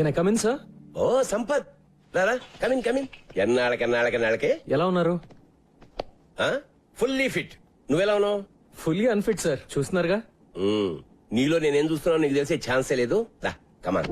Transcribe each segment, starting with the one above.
Can I come in sir? Oh Sampath, రారా, come in come in. ఎన్నాళ్ళకి ఎలా ఉన్నారు? Fully fit. నువ్వెలా ఉన్నావు? ఫుల్లీ అన్ఫిట్ సార్, చూస్తున్నారుగా. నీలో నేనేం చూస్తున్నావు నీకు తెలిసే ఛాన్సే లేదు. రా కమాన్.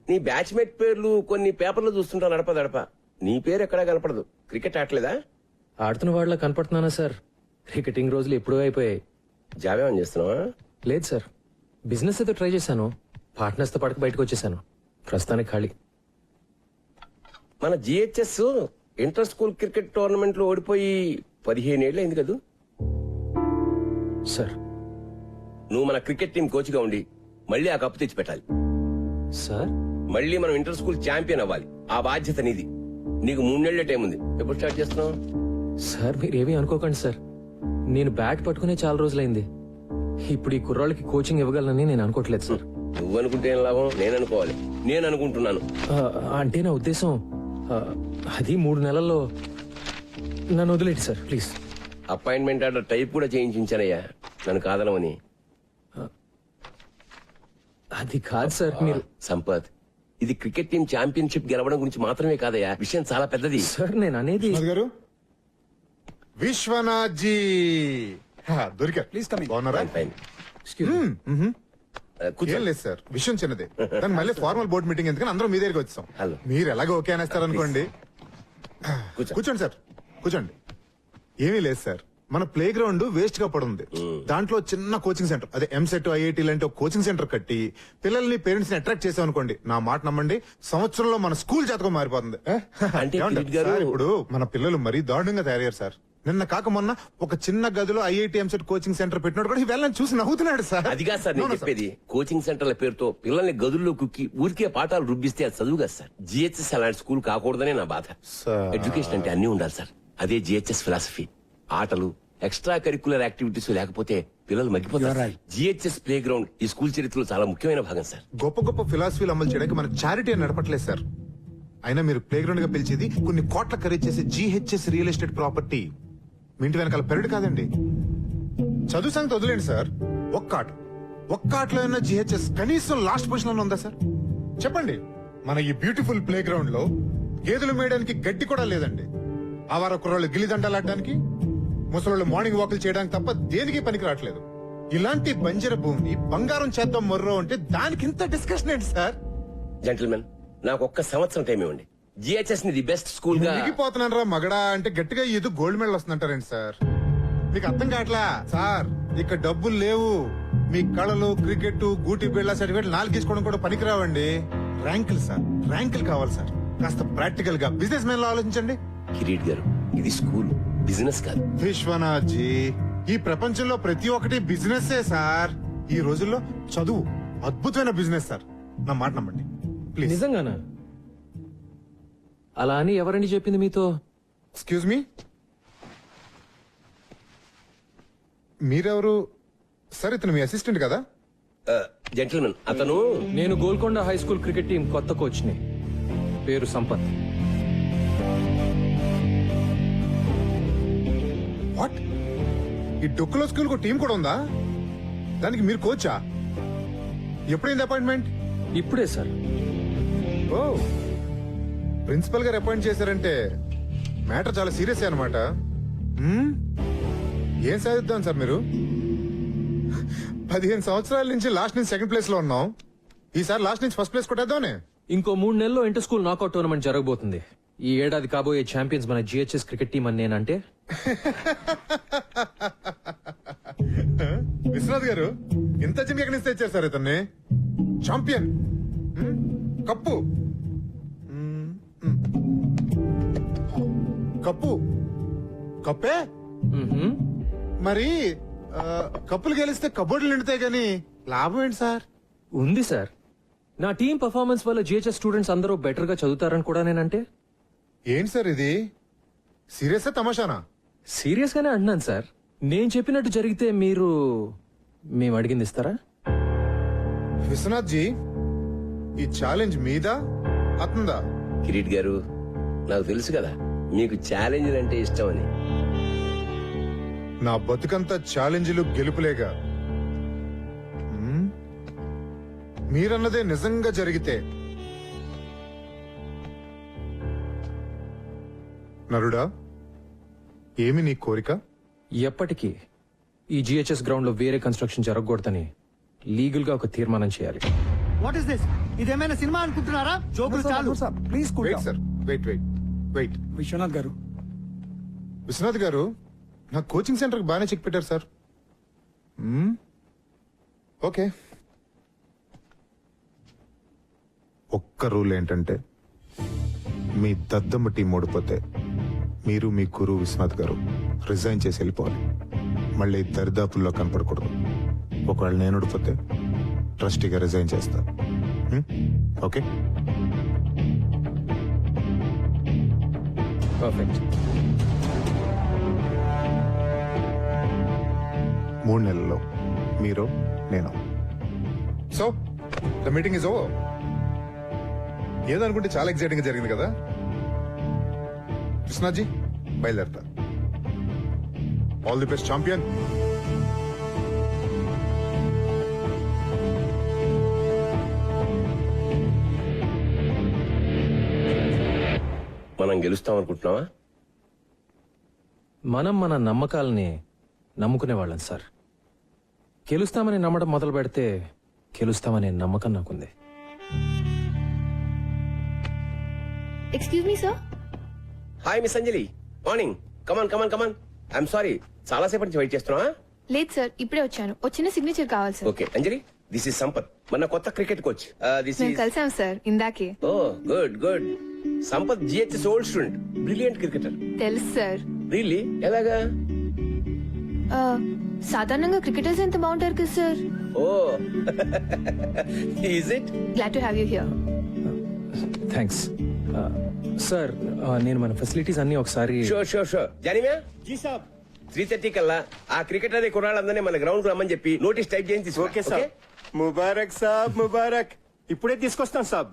నీ బ్యాచ్మేట్ పేర్లు కొన్ని పేపర్లు చూస్తుంటా నడప. నీ పేరు ఎక్కడా కనపడదు. క్రికెట్ ఆడలేదా? ఆడుతున్న వాళ్ళ కనపడుతున్నానా సార్? క్రికెటింగ్ రోజులు ఎప్పుడూ అయిపోయాయి. జాబ్ ఏమని చేస్తున్నావా? లేదు సార్, బిజినెస్ అయితే ట్రై చేశాను. పార్ట్నర్స్ తో పడక బయటకు వచ్చేసాను. ప్రస్తుతానికి ఖాళీ. మన GHS inter school cricket tournament లో ఓడిపోయి 15 ఏళ్ళు అయింది కదా సార్. నువ్వు మన క్రికెట్ టీం కోచ్ గా ఉండి మళ్ళీ ఆ కప్పు తెచ్చి పెట్టాలి సార్. మళ్ళీ మనం ఇంటర్ స్కూల్ ఛాంపియన్ అవ్వాలి. ఆ బాధ్యత నీది. నీకు 3 నెలల టైం ఉంది. ఎప్పుడు స్టార్ట్ చేస్తున్నావు? సార్ మీరేమీ అనుకోకండి సార్, నేను బ్యాట్ పట్టుకునే చాలా రోజులైంది. ఇప్పుడు ఈ కుర్రాళ్ళకి కోచింగ్ ఇవ్వగలనని నేను అనుకోవట్లేదు సార్. నువ్వు అనుకుంటే ఏం లాభం? నేను అనుకోవాలి. నేను అనుకుంటున్నాను. అంటే నా ఉద్దేశం అది 3 నెలల్లో నన్ను వదిలేండి sir please. Appointment order type కూడా చేయించానయ్యా, నన్ను కాదనమని. అది కాదు సార్. మీరు సంపత్, ఇది క్రికెట్ టీం ఛాంపియన్షిప్ గెలవడం గురించి మాత్రమే కాదయ్యా, విషయం చాలా పెద్దది. సార్ నేను అనేది గారు విశ్వనాథ్ జీ దొరికారు. Please come. బాగున్నారా? ఫైన్. ఏం లేదు సార్, విషయం చిన్నదే. దాన్ని మళ్ళీ ఫార్మల్ బోర్డ్ మీటింగ్ ఎందుకని అందరం మీ దగ్గరికి వచ్చాం. హలో. మీరు ఎలాగో ఓకే అనేస్తారు అనుకోండి. కూర్చోండి సార్, కూర్చోండి. ఏమీ లేదు సార్, మన ప్లే గ్రౌండ్ వేస్ట్ గా పడుంది. దాంట్లో చిన్న కోచింగ్ సెంటర్, అదే ఎంసెట్ ఐఐటి లాంటి ఒక కోచింగ్ సెంటర్ కట్టి పిల్లల్ని పేరెంట్స్ ని అట్రాక్ట్ చేసాం అనుకోండి, నా మాట నమ్మండి, సంవత్సరంలో మన స్కూల్ జాతకం మారిపోతుంది. అంటే ఏమంటారు? సార్, ఇప్పుడు మన పిల్లలు మరీ దారుణంగా తయారయ్యారు సార్. నిన్న కాక మొన్న ఒక చిన్న గదిలో ఐఐటి ఎంసెట్ కోచింగ్ సెంటర్ పెట్టినట్టు కూడా వెళ్ళని చూసి నవ్వుతున్నాడు సార్. అదిగా సార్ నేను చెప్పేది. కోచింగ్ సెంటర్ల పేరుతో పిల్లల్ని గదుల్లో కుక్కి ఊరికే పాఠాలు రుబ్బిస్తే అది చదువు కదా సార్. జిహెచ్ఎస్ అలాంటి స్కూల్ కాకూడదనే నా బాధ. ఎడ్యుకేషన్ అంటే అన్ని ఉండాలి సార్. అదే జిహెచ్ఎస్ ఫిలాసఫీ. ఆటలు, ఎక్స్ట్రా కరిక్యులర్ యాక్టివిటీస్ లేకపోతే పిల్లలు మగ్గిపోతారు. జిహెచ్ఎస్ ప్లే గ్రౌండ్ ఈ స్కూల్ చరిత్రలో చాలా ముఖ్యమైన భాగం సార్. గొప్ప గొప్ప ఫిలాసఫీలు అమలు చేయడానికి మన చారిటీ నడపట్లేదు సార్. అయినా మీరు ప్లే గ్రౌండ్ గా పిలిచేది కొన్ని కోట్ల ఖరీదు చేసే జిహెచ్ఎస్ రియల్ ఎస్టేట్ ప్రాపర్టీ. మీ ఇంటి వెనకాల పెరడు కాదండి. చదువు సంగతి వదిలేండి సార్, ఒక్క ఆటలో ఉన్న జిహెచ్ఎస్ కనీసం లాస్ట్ పొజిషన్ లో ఉందా సార్? చెప్పండి. మన ఈ బ్యూటిఫుల్ ప్లే గ్రౌండ్ లో గేదెలు మేయడానికి గడ్డి కూడా లేదండి. ఆవార కుర్రాళ్ళు గిల్లిదండలాడడానికి, ముసలోళ్ళు మార్నింగ్ వాకులు చేయడానికి తప్ప దేనికి పనికి రావట్లేదు. ఇలాంటి బంజర భూమిని బంగారం చేద్దాం మొర్రో అంటే దానికి ఇంత డిస్కషన్ ఏంటి సార్? జెంటిల్మెన్, నాకు ఒక్క సంవత్సరం టైం ఇవ్వండి. జిహెచ్ఎస్ ని ది బెస్ట్ స్కూల్ గా. దిగిపోతున్నాను రా మగడా అంటే గట్టిగా ఏదో గోల్డ్ మెడల్ వస్తుందంటారండి సార్. మీకు అర్థం కావట్లా సార్, ఇక్కడ డబ్బులు లేవు. మీ కళలు, క్రికెట్, గూటి బిళ్ళ సర్టిఫికేట్ 4 తీసుకోవడం కూడా పనికిరావండి. ర్యాంకులు సార్, ర్యాంకులు కావాలి సార్. కాస్త ప్రాక్టికల్ గా బిజినెస్ మ్యాన్ లో ఆలోచించండి. కిరీట్ గారు, ఇది స్కూల్, బిజినెస్ కాదు. విశ్వనాథ్ జీ, ఈ ప్రపంచంలో ప్రతి ఒక్కటి బిజినెస్ సార్. ఈ రోజుల్లో చదువు అద్భుతమైన బిజినెస్ సార్, నా మాట నమ్మండి ప్లీజ్. నిజంగానా? అలా అని ఎవరండి చెప్పింది మీతో? ఎక్స్క్యూజ్ మీ, మీరెవరు సార్? ఇతను మీ అసిస్టెంట్ కదా? జెంటిల్మెన్, అతను నేను Golconda high school cricket team కొత్త కోచ్ ని. పేరు సంపత్. వాట్? ఈ డొక్కులో స్కూల్ కు టీం కూడా ఉందా? దానికి మీరు కోచా? ఎప్పుడైంది అపాయింట్మెంట్? ఇప్పుడే సార్. ఓ, ప్రిన్సిపల్ గారు అపాయింట్ చేశారంటే మ్యాటర్ చాలా సీరియస్ అనమాట. ఏం సాధిద్దాం సార్ మీరు? 15 సంవత్సరాల నుంచి లాస్ట్ నుంచి సెకండ్ ప్లేస్ లో ఉన్నాం. ఈసారి లాస్ట్ నుంచి ఫస్ట్ ప్లేస్ కొట్టేద్దామనే. ఇంకో 3 నెలల్లో ఇంటర్ స్కూల్ నాకౌట్ టోర్నమెంట్ జరగబోతుంది. ఈ ఏడాది కాబోయే ఛాంపియన్స్ మన జిహెచ్ఎస్ క్రికెట్ టీం అని నేనంటే. విశ్వనాథ్ గారు, ఇంత చిన్న ఎక్కడి నుంచి తెచ్చారు సార్ ఇతన్ని? ఛాంపియన్, కప్పు, కప్పు, కప్పే. మరి కప్పులు గెలిస్తే కబోర్డులు నిండుతాయి గాని లాభం ఏంటి సార్? ఉంది సార్. నా టీం పర్ఫార్మెన్స్ వల్ల జిహెచ్ఎస్ స్టూడెంట్స్ అందరూ బెటర్ గా చదువుతారని కూడా నేనంటే. ఏంటి సార్ ఇది? సీరియస్ తమాషానా? సీరియస్ గానే అంటున్నాను సార్. నేను చెప్పినట్టు జరిగితే మేము అడిగింది ఇస్తారా? విశ్వనాథ్ జీ, ఈ ఛాలెంజ్ మీదా అతందా? కిరీట్ గారు, నాకు తెలుసు కదా మీకు ఛాలెంజ్ అంటే ఇష్టం అని. నా బతుకంతా ఛాలెంజ్లు గెలుపులేగా. మీరన్నదే నిజంగా జరిగితే నరుడా ఏమి నీ కోరిక? ఎప్పటికీ ఈ జిహెచ్ఎస్ గ్రౌండ్ లో వేరే కన్స్ట్రక్షన్ జరగకూడదని లీగల్ గా ఒక తీర్మానం చేయాలి. What is this? ఇదేమైనా సినిమా అనుకుంటున్నారా? జోకులు చాలు. Please wait sir, wait. Viswanath garu, Viswanath garu, నా కోచింగ్ సెంటర్ బాగానే చెక్ పెట్టారు సార్. ఓకే. ఒక్క రూల్ ఏంటంటే మీ దద్దమ్మ టీం ఓడిపోతే మీరు మీ గురువు విశ్వనాథ్ గారు రిజైన్ చేసి వెళ్ళిపోవాలి. మళ్ళీ దరిదాపుల్లో కనపడకూడదు. ఒకవేళ నేను ఓడిపోతే ట్రస్టీగా రిజైన్ చేస్తా. ఓకే? పర్ఫెక్ట్. 3 నెలల్లో మీరు నేను. So the meeting is over. ఏదనుకుంటే చాలా ఎక్సైటింగ్ గా జరిగింది కదా. కృష్ణాజీ బయలుదేరతా. All the best champion. మనం గెలుస్తాం అనుకుంటున్నావా? మనం మన నమ్మకాలని నమ్ముకునే వాళ్ళం సార్. గెలుస్తామని నమ్మడం మొదలు పెడితే గెలుస్తామనే నమ్మకం నాకుంది. Excuse me sir. Hi miss Anjali, morning. Come on. I'm sorry, చాలా సేపటి నుంచి వెయిట్ చేస్తున్నా. లేదు సార్, ఇప్పుడే వచ్చాను. వచ్చిన సిగ్నేచర్ కావాలి sir. Okay Anjali, this is Sampath, మన కొత్త క్రికెట్ కోచ్. దిస్ మేము ఇస్ కలిసాం సార్ ఇందాకే. Oh good. Sampath GHS old student, brilliant cricketer. తెలుసు సార్. రియల్లీ? ఎలాగా? సాధారణంగా క్రికెటర్స్ ఎంత బాగుంటారు కదా sir. Oh is it? Glad to have you here. Thanks sir. నేను మన ఫెసిలిటీస్ అన్ని ఒకసారి. షూర్. జానివా జీ సాబ్. 3:30 కల్లా ఆ క్రికెటర్ కుర్రాళ్ళందరినీ మన గ్రౌండ్ కు రమ్మని చెప్పి నోటీస్ టైప్ చేసి తీసుకో. ఓకే సాబ్. ముబారక్ సాబ్, ముబారక్. ఇప్పుడే తీసుకొస్తాను సాబ్.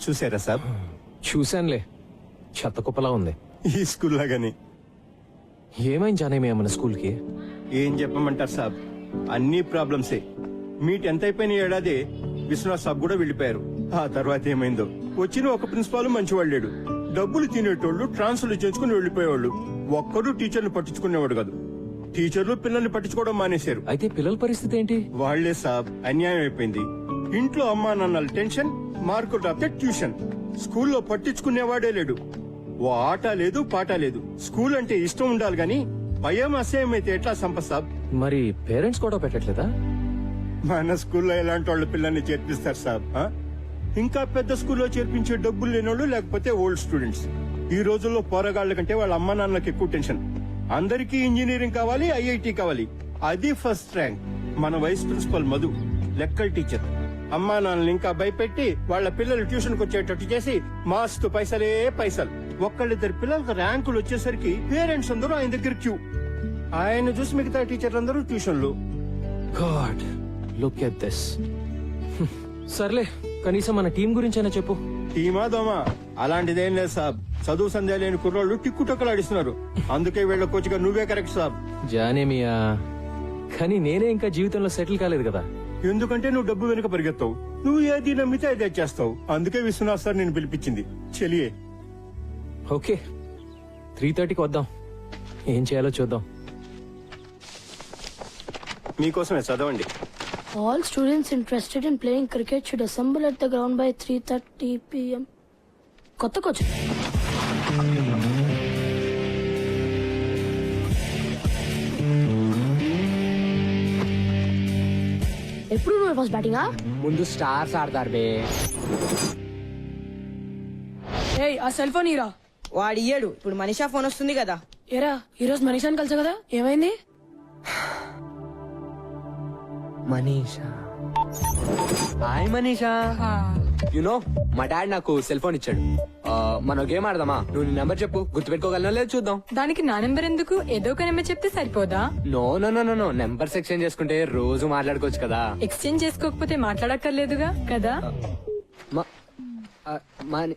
చూసారా సాబ్? చూశానులే, చెత్త కుప్పలా ఉంది. ఈ స్కూల్ లాగానే. ఏమైంది జానేమి మన స్కూల్ కి? ఏం చెప్పమంటారు సాబ్, అన్ని ప్రాబ్లమ్సే. మీ 10th అయిపోయిన ఏడాది విశ్వనాథ్ సాబ్ కూడా వెళ్ళిపోయారు. ఆ తర్వాత ఏమైందో. వచ్చిన ఒక ప్రిన్సిపాల్ మంచివాడు లేడు. డబ్బులు తినేటోళ్లు ట్రాన్స్ఫర్లు చేసుకుని వెళ్లిపోయేవాళ్ళు. ఒక్కడు టీచర్లు పట్టించుకునేవాడు కాదు. టీచర్లు పిల్లల్ని పట్టించుకోవడం మానేశారు. అయితే పిల్లల పరిస్థితి ఏంటి? వాళ్లే సాబ్, అన్యాయం అయిపోయింది. ఇంట్లో అమ్మా నాన్నల టెన్షన్, మార్కులు రాస్తే ట్యూషన్. స్కూల్లో పట్టించుకునేవాడే లేడు. ఓ ఆట లేదు, పాట లేదు. స్కూల్ అంటే ఇష్టం ఉండాలి గాని భయం అసహ్యం అయితే ఎట్లా సంపత్ సాబ్? మరి పేరెంట్స్ కూడా పెట్టట్లేదా? మన స్కూల్లో ఎలాంటి వాళ్ళ పిల్లల్ని చేర్పిస్తారు సాబ్? ఇంకా పెద్ద స్కూల్లో చేర్పించే డబ్బులు లేనోళ్ళు, లేకపోతే ఓల్డ్ స్టూడెంట్స్. ఈ రోజుల్లో పోరగాళ్ల కంటే వాళ్ళ అమ్మా నాన్నలకు ఎక్కువ టెన్షన్. అందరికీ ఇంజనీరింగ్ కావాలి, ఐఐటి కావాలి. అది ఫస్ట్ ర్యాంక్. మన వైస్ ప్రిన్సిపల్ మధు లెక్కల టీచర్. అమ్మా నాన్నలు ఇంకా భయపెట్టి వాళ్ళ పిల్లలు ట్యూషన్ కు వచ్చేటట్టు చేసి మాస్తు పైసలే పైసలు. ఒక్కళ్ళిద్దరు పిల్లలకు ర్యాంకులు వచ్చేసరికి పేరెంట్స్ అందరూ ఆయన దగ్గర క్యూ. ఆయన చూసి మిగతా టీచర్లు అందరూ ట్యూషన్లు. God, look at this. సర్లే, కనీసం మన టీం గురించైనా చెప్పు. టీమా దోమా అలాంటిదేం లేదు సాబ్. చదువు సంధ్య లేని కుర్రోళ్ళు టిక్కుటొక్కలాడిస్తున్నారు. అందుకే వీళ్ళ కోచ్గా నువ్వే కరెక్ట్ సాబ్. జానేమియా, కానీ నేనే ఇంకా జీవితంలో సెటిల్ కాలేదు కదా. ఎందుకంటే నువ్వు డబ్బు వెనుక పరిగెత్తావు. నువ్వు ఏది నమ్మితే అదే చేస్తావు. అందుకే విశ్వనాథ్ సార్ నేను పిలిపించింది. చెలియే. ఓకే, 3:30కి వద్దాం. ఏం చేయాలో చూద్దాం. మీకోసమే చదవండి. All students interested in playing cricket should assemble at the ground by 3:30 p.m. కొత్త కోచ్. ఎప్పుడు నువ్వు ఫస్ట్ బ్యాటింగా? ముందు స్టార్స్ ఆడతారు బే. ఏయ్, ఆ సెల్ ఫోన్ ఇరా. వాడు ఇయ్యడు. ఇప్పుడు మనీషా ఫోన్ వస్తుంది కదా. ఏరా, ఈరోజు మనీషాని కలిసా కదా, ఏమైంది? మనీషా, హాయ్ మనీషా. యునో మా డాడ్ నాకు సెల్ ఫోన్ ఇచ్చాడు. మనం గేమ్ ఆడదామా? నువ్వు నీ నెంబర్ చెప్పు, గుర్తుపెట్టుకోగలనో లేదు చూద్దాం. దానికి నా నెంబర్ ఎందుకు? ఏదో ఒక నెంబర్ చెప్తే సరిపోదా? No no no no no, numbers exchange చేసుకుంటే రోజు మాట్లాడుకోవచ్చు కదా. ఎక్స్చేంజ్ చేసుకోకపోతే మాట్లాడక్కర్లేదుగా కదా. మా-